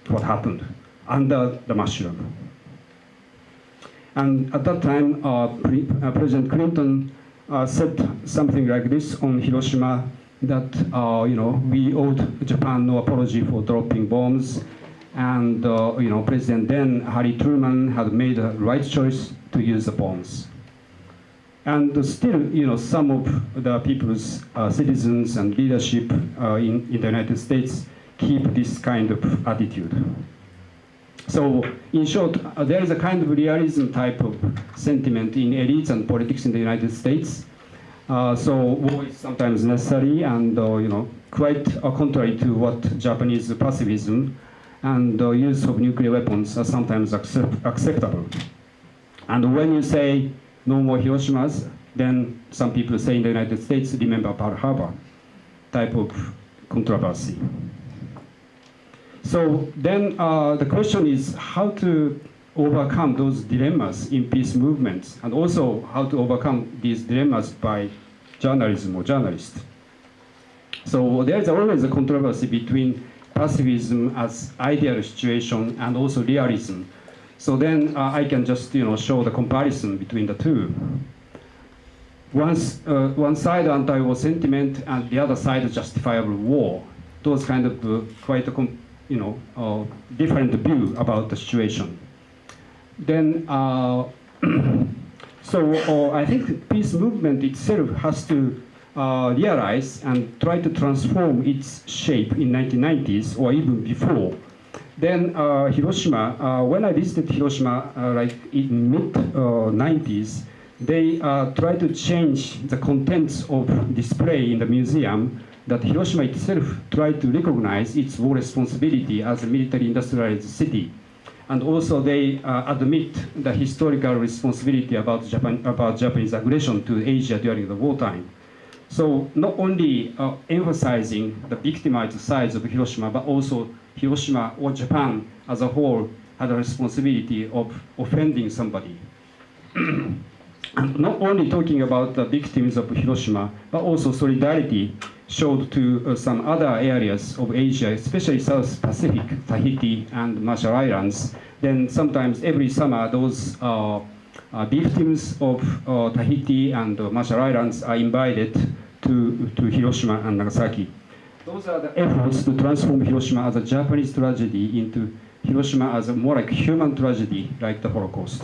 what happened under the mushroom. And at that time, President Clinton said something like this on Hiroshima, that, we owed Japan no apology for dropping bombs. And President then, Harry Truman, had made the right choice to use the bombs. And still, some of the people's citizens and leadership in the United States keep this kind of attitude. So, in short, there is a kind of realism type of sentiment in elites and politics in the United States. So war is sometimes necessary and, quite contrary to what Japanese pacifism and the use of nuclear weapons are sometimes acceptable. And when you say no more Hiroshimas, then some people say in the United States, remember Pearl Harbor type of controversy. So then the question is how to overcome those dilemmas in peace movements, and also how to overcome these dilemmas by journalism or journalists. So there's always a controversy between pacifism as ideal situation and also realism. So then I can just show the comparison between the two. One side anti-war sentiment and the other side justifiable war. Those kind of quite a different view about the situation. Then so I think peace movement itself has to realize and try to transform its shape in 1990s or even before. Then Hiroshima, when I visited Hiroshima like in mid-90s, they tried to change the contents of display in the museum, that Hiroshima itself tried to recognize its war responsibility as a military industrialized city. And also they admit the historical responsibility about Japanese aggression to Asia during the wartime. So not only emphasizing the victimized sides of Hiroshima, but also Hiroshima or Japan as a whole had a responsibility of offending somebody. And not only talking about the victims of Hiroshima, but also solidarity showed to some other areas of Asia, especially South Pacific, Tahiti and Marshall Islands. Then sometimes every summer those victims of Tahiti and Marshall Islands are invited to Hiroshima and Nagasaki. Those are the efforts to transform Hiroshima as a Japanese tragedy into Hiroshima as a more like human tragedy, like the Holocaust.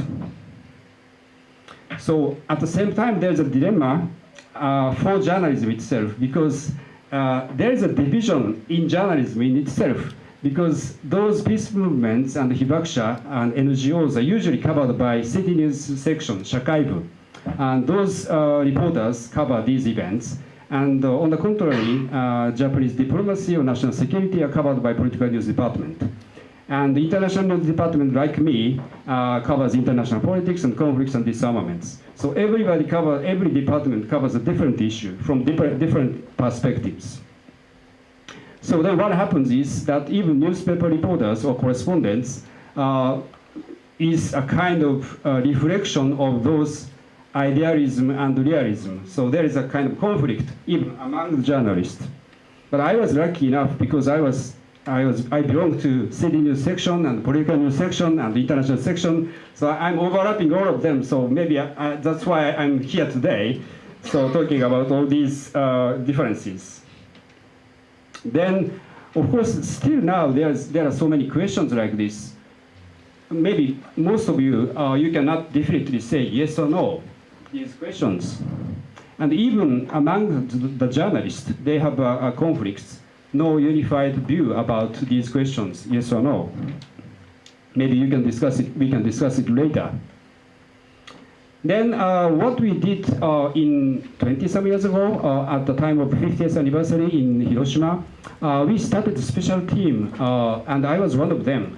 So at the same time, there's a dilemma for journalism itself, because there is a division in journalism in itself, because those peace movements and hibakusha and NGOs are usually covered by city news section, Shakaibu, and those reporters cover these events. And on the contrary, Japanese diplomacy or national security are covered by political news department. And the international news department, like me, covers international politics and conflicts and disarmaments. So every department covers a different issue from different perspectives. So then what happens is that even newspaper reporters or correspondents is a kind of reflection of those idealism and realism. So there is a kind of conflict even among the journalists. But I was lucky enough because I belong to city news section and political news section and the international section. So I'm overlapping all of them. So maybe that's why I'm here today. So talking about all these differences. Then, of course, still now there are so many questions like this. Maybe most of you, you cannot definitely say yes or no these questions. And even among the journalists, they have conflicts. No unified view about these questions, yes or no. Maybe you can discuss it, we can discuss it later. Then what we did in 20-some years ago, at the time of 50th anniversary in Hiroshima, we started a special team, and I was one of them.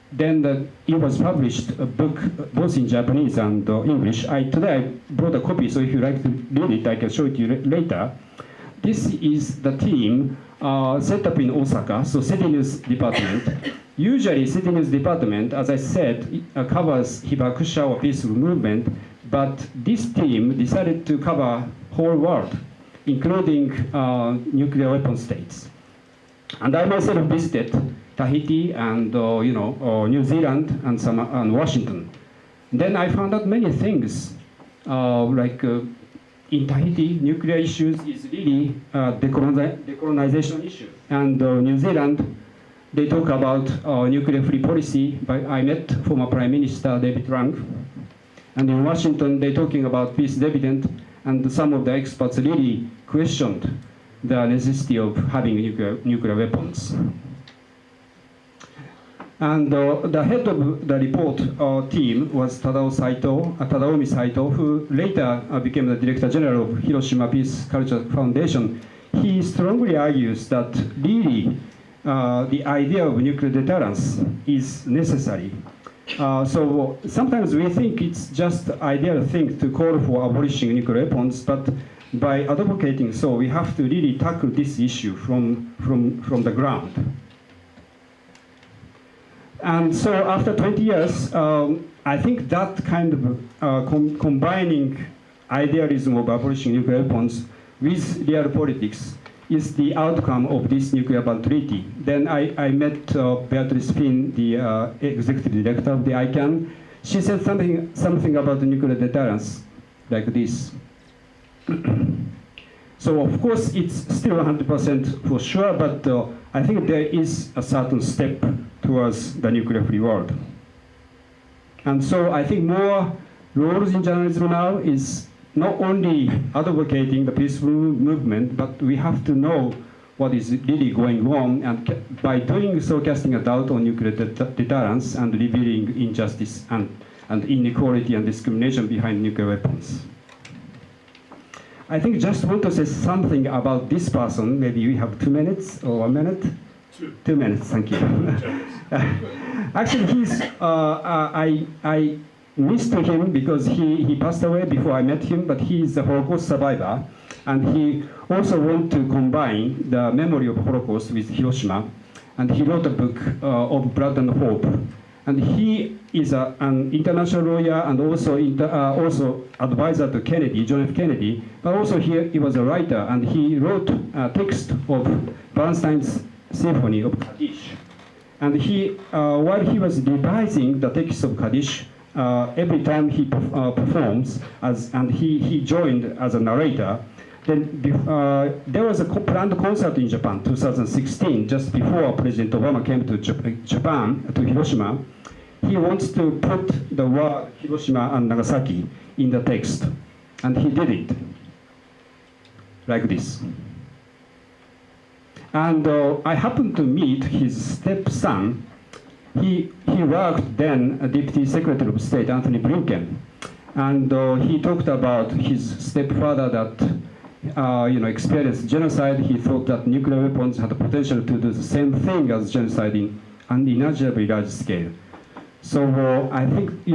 Then it was published a book both in Japanese and English. Today I brought a copy, so if you like to read it, I can show it to you later. This is the team set up in Osaka, so City News Department. Usually, City News Department, as I said, covers hibakusha or peaceful movement, but this team decided to cover whole world, including nuclear weapon states. And I myself visited Tahiti and New Zealand and Washington. Then I found out many things, like in Tahiti, nuclear issues is really a decolonization issue. And New Zealand, they talk about nuclear-free policy. I met former Prime Minister David Lang. And in Washington, they're talking about peace dividend, and some of the experts really questioned the necessity of having nuclear weapons. And the head of the report team was Tadaomi Saito, who later became the Director General of Hiroshima Peace Culture Foundation. He strongly argues that really the idea of nuclear deterrence is necessary. So sometimes we think it's just an ideal thing to call for abolishing nuclear weapons, but by advocating so, we have to really tackle this issue from the ground. And so after 20 years, I think that kind of combining idealism of abolishing nuclear weapons with real politics is the outcome of this nuclear ban treaty. Then I met Beatrice Finn, the executive director of the ICANN. She said something about the nuclear deterrence like this. So of course it's still 100% for sure, but I think there is a certain step towards the nuclear-free world. And so I think more roles in journalism now is not only advocating the peaceful movement, but we have to know what is really going on, and by doing so, casting a doubt on nuclear deterrence and revealing injustice and inequality and discrimination behind nuclear weapons. I think just want to say something about this person. Maybe we have 2 minutes or 1 minute? 2 minutes, thank you. Actually, he's, I missed him because he passed away before I met him, but he is a Holocaust survivor. And he also wanted to combine the memory of Holocaust with Hiroshima. And he wrote a book of Blood and Hope. And he is an international lawyer and also advisor to Kennedy, John F. Kennedy. But also he was a writer, and he wrote a text of Bernstein's Symphony of Kaddish. And while he was revising the text of Kaddish, every time he performs, and he joined as a narrator, then there was a planned concert in Japan, 2016, just before President Obama came to Japan, to Hiroshima. He wants to put the word Hiroshima and Nagasaki in the text, and he did it like this. And I happened to meet his stepson. He worked then as Deputy Secretary of State, Anthony Blinken, and he talked about his stepfather that experienced genocide. He thought that nuclear weapons had the potential to do the same thing as genocide in an unimaginably large scale. So I think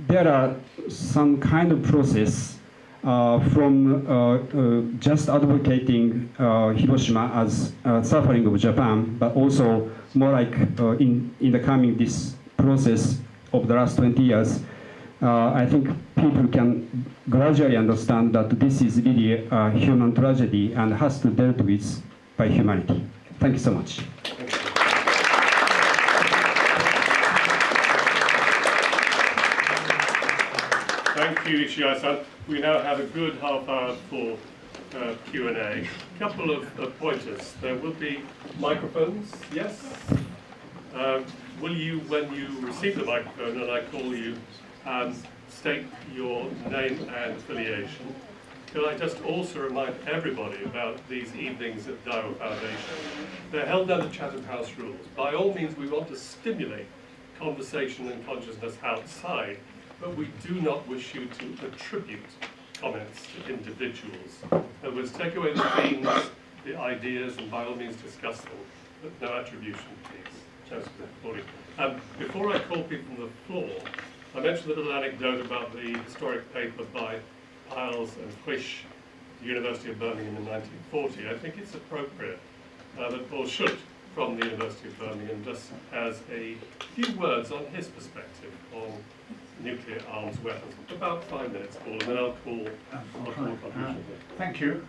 there are some kind of process from just advocating Hiroshima as suffering of Japan, but also more like in the coming this process of the last 20 years, I think people can gradually understand that this is really a human tragedy and has to be dealt with by humanity. Thank you so much. Thank you, Ishii-san. We now have a good half hour for Q&A. A couple of pointers. There will be microphones, yes? Will you, when you receive the microphone and I call you, state your name and affiliation? Could I just also remind everybody about these evenings at Daiwa Foundation? They're held under Chatham House rules. By all means, we want to stimulate conversation and consciousness outside, but we do not wish you to attribute comments to individuals. In other words, take away the themes, the ideas, and by all means discuss them, but no attribution, please. Before I call people from the floor, I mentioned a little anecdote about the historic paper by Piles and Fish, the University of Birmingham in 1940. I think it's appropriate that Paul Schutt from the University of Birmingham just has a few words on his perspective on nuclear arms weapons. About 5 minutes, Paul, and then I'll call contribution. Thank you.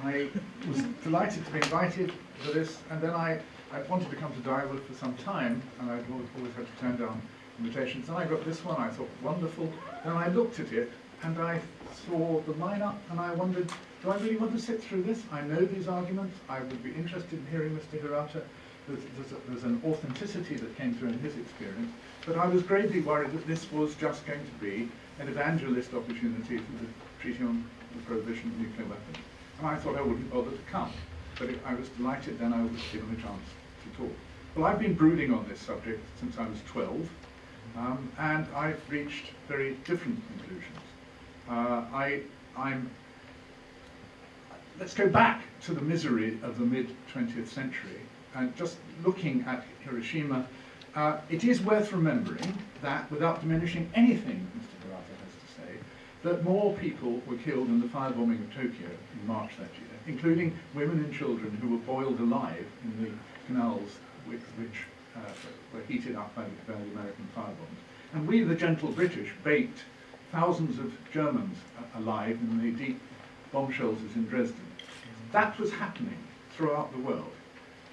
I was delighted to be invited to this, and then I wanted to come to Daiwa for some time, and I'd always had to turn down invitations. And I got this one, I thought, wonderful. Then I looked at it, and I saw the line-up, and I wondered, do I really want to sit through this? I know these arguments. I would be interested in hearing Mr. Hirata. There's an authenticity that came through in his experience. But I was gravely worried that this was just going to be an evangelist opportunity for the Treaty on the Prohibition of Nuclear Weapons. And I thought I wouldn't bother to come. But I was delighted then I was given a chance to talk. Well, I've been brooding on this subject since I was 12, and I've reached very different conclusions. Let's go back to the misery of the mid-20th century, and just looking at Hiroshima, it is worth remembering that, without diminishing anything Mr. Hirata has to say, that more people were killed in the firebombing of Tokyo in March that year, including women and children who were boiled alive in the canals which were heated up by the American firebombs. And we, the gentle British, baked thousands of Germans alive in the deep bomb shelters in Dresden. That was happening throughout the world.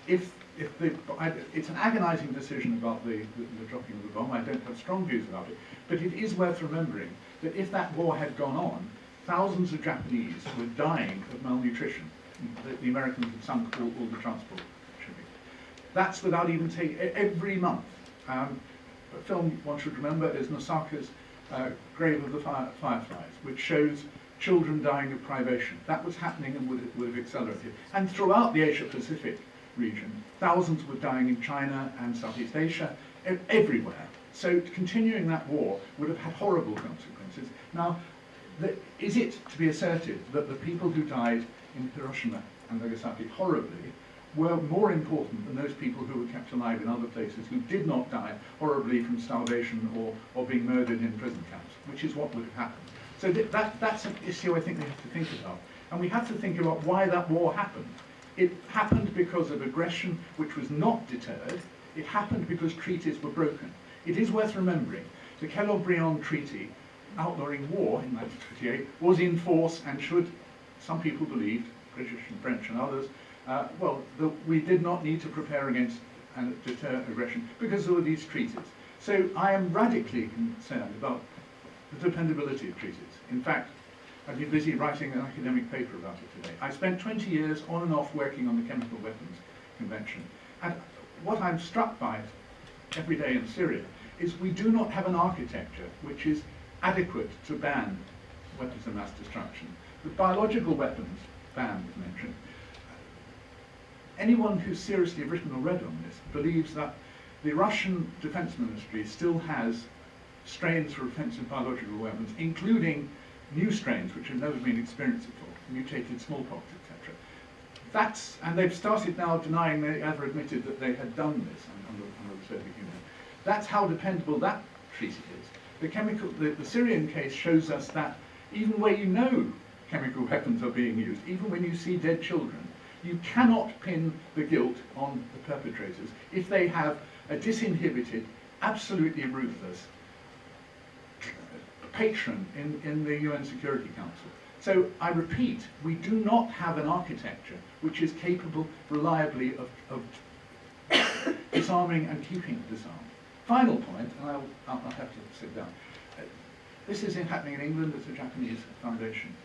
It's an agonizing decision about the dropping of the bomb. I don't have strong views about it, but it is worth remembering that if that war had gone on, thousands of Japanese were dying of malnutrition. The Americans had sunk all the transport shipping. That's without even taking every month. A film one should remember is Nosaka's Grave of the Fireflies, which shows children dying of privation. That was happening and would have accelerated. And throughout the Asia-Pacific region, thousands were dying in China and Southeast Asia, everywhere. So continuing that war would have had horrible consequences. Now, is it to be asserted that the people who died in Hiroshima and Nagasaki horribly were more important than those people who were kept alive in other places who did not die horribly from starvation or being murdered in prison camps, which is what would have happened. So that's an issue I think we have to think about. And we have to think about why that war happened. It happened because of aggression which was not deterred. It happened because treaties were broken. It is worth remembering the Kellogg-Briand Treaty outlawing war in 1928 was in force and should, some people believed, British and French and others, we did not need to prepare against and deter aggression because there were these treaties. So I am radically concerned about the dependability of treaties. In fact, I've been busy writing an academic paper about it today. I spent 20 years on and off working on the Chemical Weapons Convention. And what I'm struck by every day in Syria is we do not have an architecture which is adequate to ban weapons of mass destruction. The biological weapons ban was mentioned. Anyone who's seriously written or read on this believes that the Russian Defense Ministry still has strains for offensive biological weapons, including new strains which have never been experienced before, mutated smallpox, etc. And they've started now denying they ever admitted that they had done this under the Soviet Union. That's how dependable that treaty is. The Syrian case shows us that even where you know chemical weapons are being used, even when you see dead children, you cannot pin the guilt on the perpetrators if they have a disinhibited, absolutely ruthless patron in the UN Security Council. So I repeat, we do not have an architecture which is capable reliably of disarming and keeping it disarmed. Final point, and I'll have to sit down. This is happening in England. It's a Japanese foundation.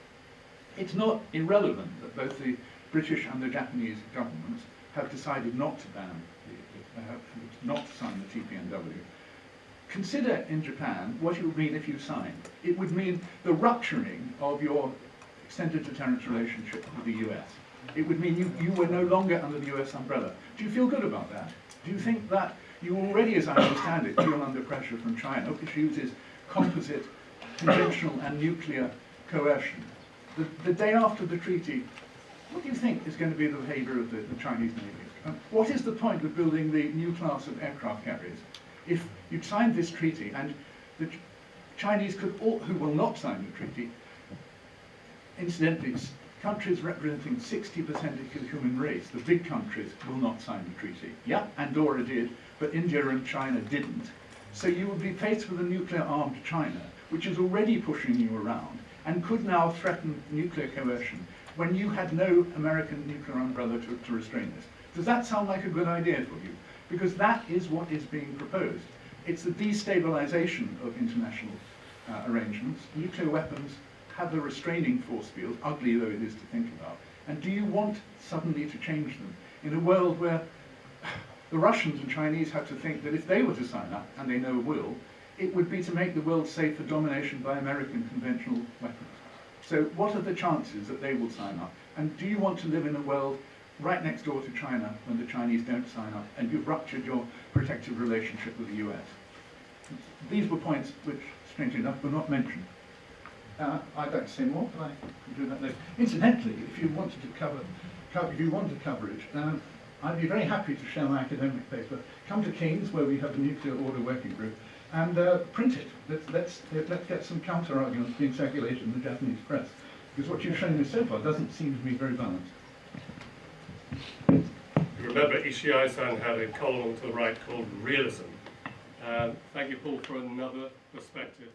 It's not irrelevant that both the British and the Japanese governments have decided not to ban, not to sign the TPNW. Consider in Japan what it would mean if you signed. It would mean the rupturing of your extended deterrence relationship with the US. It would mean you were no longer under the US umbrella. Do you feel good about that? Do you think that you already, as I understand it, feel under pressure from China, which uses composite, conventional and nuclear coercion? The day after the treaty, what do you think is going to be the behavior of the Chinese Navy? What is the point of building the new class of aircraft carriers? If you'd signed this treaty, and the Chinese could, who will not sign the treaty, incidentally, countries representing 60% of the human race, the big countries, will not sign the treaty. Yeah, Andorra did, but India and China didn't. So you would be faced with a nuclear-armed China, which is already pushing you around, and could now threaten nuclear coercion when you had no American nuclear umbrella to restrain this. Does that sound like a good idea for you? Because that is what is being proposed. It's the destabilization of international arrangements. Nuclear weapons have a restraining force field, ugly though it is to think about. And do you want suddenly to change them in a world where the Russians and Chinese have to think that if they were to sign up, and they know will, it would be to make the world safe for domination by American conventional weapons. So what are the chances that they will sign up? And do you want to live in a world right next door to China when the Chinese don't sign up and you've ruptured your protective relationship with the US? These were points which, strangely enough, were not mentioned. I'd like to say more, but I can do that later. Incidentally, if you wanted to coverage, I'd be very happy to share my academic paper. Come to King's, where we have a nuclear order working group, and print it. Let's get some counter-arguments being circulated in the Japanese press, because what you've shown me so far doesn't seem to be very balanced. You remember Ishii-san had a column to the right called Realism. Thank you, Paul, for another perspective